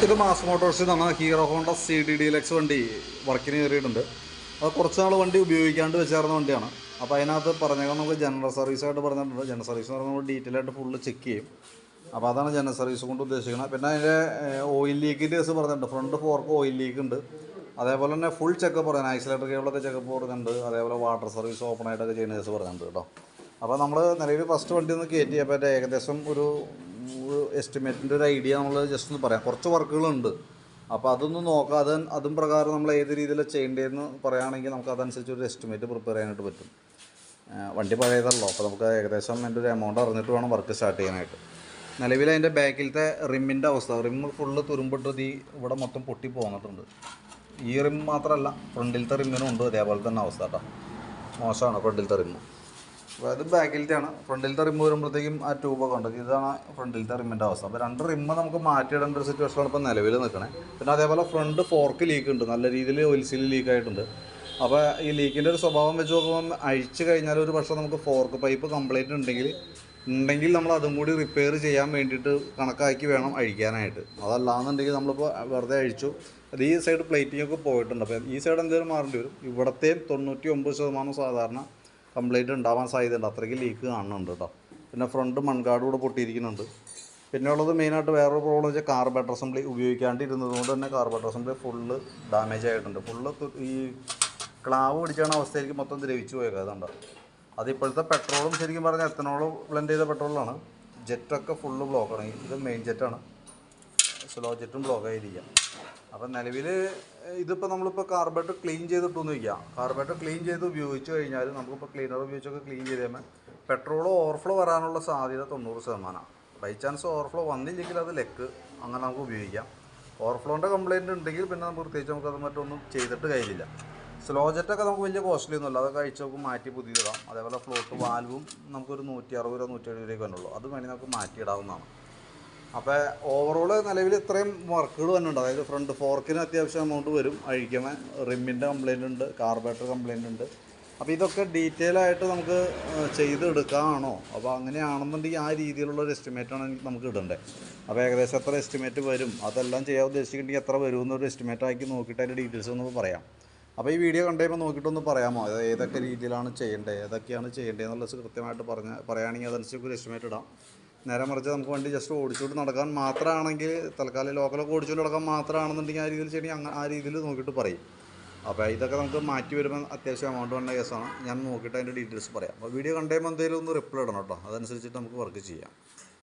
ഇത് മാസ് മോട്ടോഴ്സിൽ നമ്മൾ hero Honda CD deluxe വണ്ടി വർക്കിന് കയറിയിട്ടുണ്ട്. അത് കുറച്ച് നാൾ വണ്ടി ഉപയോഗിക്കാണ്ട് വെച്ചേർന്ന വണ്ടിയാണ്. അപ്പോൾ അതിനകത്ത് പറഞ്ഞേക്കാൻ നമുക്ക് ജനറൽ സർവീസായിട്ട് പറഞ്ഞിട്ടുണ്ട്. ജനറൽ സർവീസ് എന്ന് പറഞ്ഞാൽ നമ്മൾ ഡീറ്റെയിൽ ആയിട്ട് ഫുള്ള് ചെക്ക് ചെയ്യും. അപ്പോൾ അതാണ് ജനറൽ സർവീസ് കൊണ്ട് ഉദ്ദേശിക്കുന്നത്. പിന്നെ അതിൻ്റെ ഓയിൽ ലീക്കിൻ്റെ കേസ് പറഞ്ഞിട്ടുണ്ട്. ഫ്രണ്ട് ഫോർക്ക് ഓയിൽ ലീക്ക് ഉണ്ട്. അതേപോലെ തന്നെ ഫുൾ ചെക്കപ്പ് പറയുന്നത് ആക്സിലേറ്റർ കേബിളൊക്കെ ചെക്കപ്പ് പറയുന്നുണ്ട്. അതേപോലെ വാട്ടർ സർവീസ് ഓപ്പൺ ആയിട്ടൊക്കെ ചെയ്യുന്ന കേസ് പറയുന്നുണ്ട് കേട്ടോ. അപ്പോൾ നമ്മൾ നിലവിൽ ഫസ്റ്റ് വണ്ടി ഒന്ന് കയറ്റി അപ്പോൾ അതിൻ്റെ ഏകദേശം ഒരു എസ്റ്റിമേറ്റിൻ്റെ ഒരു ഐഡിയ നമ്മൾ ജസ്റ്റ് ഒന്ന് പറയാം. കുറച്ച് വർക്കുകളുണ്ട്. അപ്പോൾ അതൊന്ന് നോക്കാം. അതും പ്രകാരം നമ്മൾ ഏത് രീതിയിൽ ചെയ്യേണ്ടതെന്ന് പറയുകയാണെങ്കിൽ നമുക്ക് അതനുസരിച്ച് ഒരു എസ്റ്റിമേറ്റ് പ്രിപ്പയർ ചെയ്യാനായിട്ട് പറ്റും. വണ്ടി പഴയതല്ലോ, അപ്പോൾ നമുക്ക് ഏകദേശം എൻ്റെ ഒരു എമൗണ്ട് അറിഞ്ഞിട്ട് വേണം വർക്ക് സ്റ്റാർട്ട് ചെയ്യാനായിട്ട്. നിലവിൽ അതിൻ്റെ ബാക്കിലത്തെ റിമ്മിൻ്റെ അവസ്ഥ, റിമ്മ് ഫുള്ള് തുരുമ്പിട്ട് ഇവിടെ മൊത്തം പൊട്ടി പോന്നിട്ടുണ്ട്. ഈ റിം മാത്രമല്ല, ഫ്രണ്ടിലത്തെ റിമ്മിനും ഉണ്ട് അതേപോലെ തന്നെ അവസ്ഥ കേട്ടോ. മോശമാണ് ഫ്രണ്ടിലത്തെ റിമ്മ്. അപ്പോൾ അത് ബാക്കിലത്തെ ആണ്. ഫ്രണ്ടിലത്തെ റിമ്മ് വരുമ്പോഴത്തേക്കും ആ ട്യൂബൊക്കെ ഉണ്ട്. ഇതാണ് ഫ്രണ്ടിലത്തെ റിമ്മിൻ്റെ അവസ്ഥ. അപ്പോൾ രണ്ട് റിമ്മ് നമുക്ക് മാറ്റിയിടേണ്ട ഒരു സിറ്റുവേഷനാണ് ഇപ്പോൾ നിലവിൽ നിൽക്കണേ. പിന്നെ അതേപോലെ ഫ്രണ്ട് ഫോർക്ക് ലീക്ക് ഉണ്ട്, നല്ല രീതിയിൽ ഓയിൽ സീൽ ലീക്കായിട്ടുണ്ട്. അപ്പോൾ ഈ ലീക്കിൻ്റെ ഒരു സ്വഭാവം വെച്ച് നോക്കുമ്പോൾ അഴിച്ച് കഴിഞ്ഞാൽ ഒരു പക്ഷേ നമുക്ക് ഫോർക്ക് പൈപ്പ് കംപ്ലൈൻറ്റ് ഉണ്ടെങ്കിൽ നമ്മൾ അതും കൂടി റിപ്പയർ ചെയ്യാൻ വേണ്ടിയിട്ട് കണക്കാക്കി വേണം അഴിക്കാനായിട്ട്. അതല്ലാന്നുണ്ടെങ്കിൽ നമ്മളിപ്പോൾ വെറുതെ അഴിച്ചു. അത് ഈ സൈഡ് പ്ലേറ്റിങ്ങൊക്കെ പോയിട്ടുണ്ട്. അപ്പോൾ ഈ സൈഡ് എന്തെങ്കിലും മാറേണ്ടി വരും. ഇവിടത്തെയും 99% സാധാരണ കംപ്ലൈൻറ്റ് ഉണ്ടാവാൻ സാധ്യതയുണ്ട്. അത്രയ്ക്ക് ലീക്ക് കാണുന്നുണ്ട് കേട്ടോ. പിന്നെ ഫ്രണ്ട് മൺകാട് കൂടെ പൊട്ടിയിരിക്കുന്നുണ്ട്. പിന്നെ ഉള്ളത് മെയിനായിട്ട് വേറൊരു പ്രോബ്ലം വെച്ചാൽ കാർബറേറ്റർ അസംബ്ലി ഉപയോഗിക്കാണ്ടിരുന്നത് കൊണ്ട് തന്നെ കാർബറേറ്റർ അസംബ്ലി ഫുള്ള് ഡാമേജ് ആയിട്ടുണ്ട്. ഫുള്ള് ഈ ക്ലാവ് പിടിച്ചാണ് അവസ്ഥയിലേക്ക് മൊത്തം ദ്രവിച്ചു പോയേക്കാതുണ്ട്. അതിപ്പോഴത്തെ പെട്രോളും ശരിക്കും പറഞ്ഞാൽ എത്തനോളും ബ്ലെൻഡ് ചെയ്ത പെട്രോളാണ്. ജെറ്റൊക്കെ ഫുള്ള് ബ്ലോക്കാണ്. ഇത് മെയിൻ ജെറ്റാണ്. സ്ലോ ജെറ്റും ബ്ലോക്കായിരിക്കുക. അപ്പം നിലവിൽ ഇതിപ്പോൾ നമ്മളിപ്പോൾ കാർബറേറ്റർ ക്ലീൻ ചെയ്തിട്ടൊന്നും വയ്ക്കുക. കാർബറേറ്റർ ക്ലീൻ ചെയ്ത് ഉപയോഗിച്ച് കഴിഞ്ഞാൽ നമുക്കിപ്പോൾ ക്ലീനർ ഉപയോഗിച്ചൊക്കെ ക്ലീൻ ചെയ്ത് കഴിയുമ്പോൾ പെട്രോൾ ഓവർഫ്ലോ വരാനുള്ള സാധ്യത 90%. ബൈ ചാൻസ് ഓവർഫ്ലോ വന്നില്ലെങ്കിൽ അത് ലെക്ക് അങ്ങനെ നമുക്ക് ഉപയോഗിക്കാം. ഓവർഫ്ലോൻ്റെ കംപ്ലയിൻറ്റ് ഉണ്ടെങ്കിൽ പിന്നെ നമുക്ക് പ്രത്യേകിച്ച് നമുക്കത് മറ്റൊന്നും ചെയ്തിട്ട് കാര്യമില്ല. സ്ലോ ജെറ്റൊക്കെ നമുക്ക് വലിയ കോസ്റ്റ്ലി ഒന്നുമില്ല. അതൊക്കെ അഴിച്ച് നമുക്ക് മാറ്റി പുതിയതിടാം. അതേപോലെ ഫ്ലോട്ട് വാൽവും നമുക്കൊരു 160 രൂപ 170 രൂപയ്ക്ക് വന്നുള്ളൂ. അത് വേണമെങ്കിൽ നമുക്ക് മാറ്റിയിടാവുന്നതാണ്. അപ്പോൾ ഓവറോൾ നിലവിൽ ഇത്രയും വർക്കുകൾ വന്നിട്ടുണ്ട്. അതായത് ഫ്രണ്ട് ഫോർക്കിന് അത്യാവശ്യം എമൗണ്ട് വരും അഴിക്കുമ്പോൾ. റിമ്മിൻ്റെ കംപ്ലയിൻ്റ് ഉണ്ട്, കാർബറേറ്റർ കംപ്ലയിൻ്റ് ഉണ്ട്. അപ്പോൾ ഇതൊക്കെ ഡീറ്റെയിൽ ആയിട്ട് നമുക്ക് ചെയ്തെടുക്കാമാണോ? അപ്പോൾ അങ്ങനെയാണെന്നുണ്ടെങ്കിൽ ആ രീതിയിലുള്ള ഒരു എസ്റ്റിമേറ്റാണ് നമുക്ക് ഇടേണ്ടത്. അപ്പോൾ ഏകദേശം എത്ര എസ്റ്റിമേറ്റ് വരും, അതെല്ലാം ചെയ്യാൻ ഉദ്ദേശിച്ചിട്ടുണ്ടെങ്കിൽ എത്ര വരുമെന്നൊരു എസ്റ്റിമേറ്റ് ആക്കി നോക്കിയിട്ട് അതിൻ്റെ ഡീറ്റെയിൽസ് ഒന്ന് പറയാം. അപ്പോൾ ഈ വീഡിയോ കണ്ടുകഴിയുമ്പോൾ നോക്കിയിട്ടൊന്ന് പറയാമോ, ഏതൊക്കെ രീതിയിലാണ് ചെയ്യേണ്ടത്, ഏതൊക്കെയാണ് ചെയ്യേണ്ടത് എന്നുള്ളത് കൃത്യമായിട്ട് പറയുകയാണെങ്കിൽ അതനുസരിച്ച് ഒരു എസ്റ്റിമേറ്റ് ഇടാം. നേരെ മറിച്ച് നമുക്ക് വണ്ടി ജസ്റ്റ് ഓടിച്ചുകൊണ്ട് നടക്കാൻ മാത്രമാണെങ്കിൽ, തൽക്കാലം ലോക്കലൊക്കെ ഓടിച്ചുകൊണ്ട് നടക്കാൻ മാത്രമാണെന്നുണ്ടെങ്കിൽ ആ രീതിയിൽ ചെയ്യണമെങ്കിൽ ആ രീതിയിൽ നോക്കിയിട്ട് പറയും. അപ്പോൾ ഇതൊക്കെ നമുക്ക് മാറ്റി വരുമ്പോൾ അത്യാവശ്യം എമൗണ്ട് വന്ന കേസാണ്. ഞാൻ നോക്കിയിട്ട് അതിൻ്റെ ഡീറ്റെയിൽസ് പറയാം. അപ്പോൾ വീഡിയോ കണ്ടുകഴിയുമ്പോൾ എന്തെങ്കിലും ഒന്ന് റിപ്ലൈ ഇടണം കേട്ടോ. അതനുസരിച്ചിട്ട് നമുക്ക് വർക്ക് ചെയ്യാം.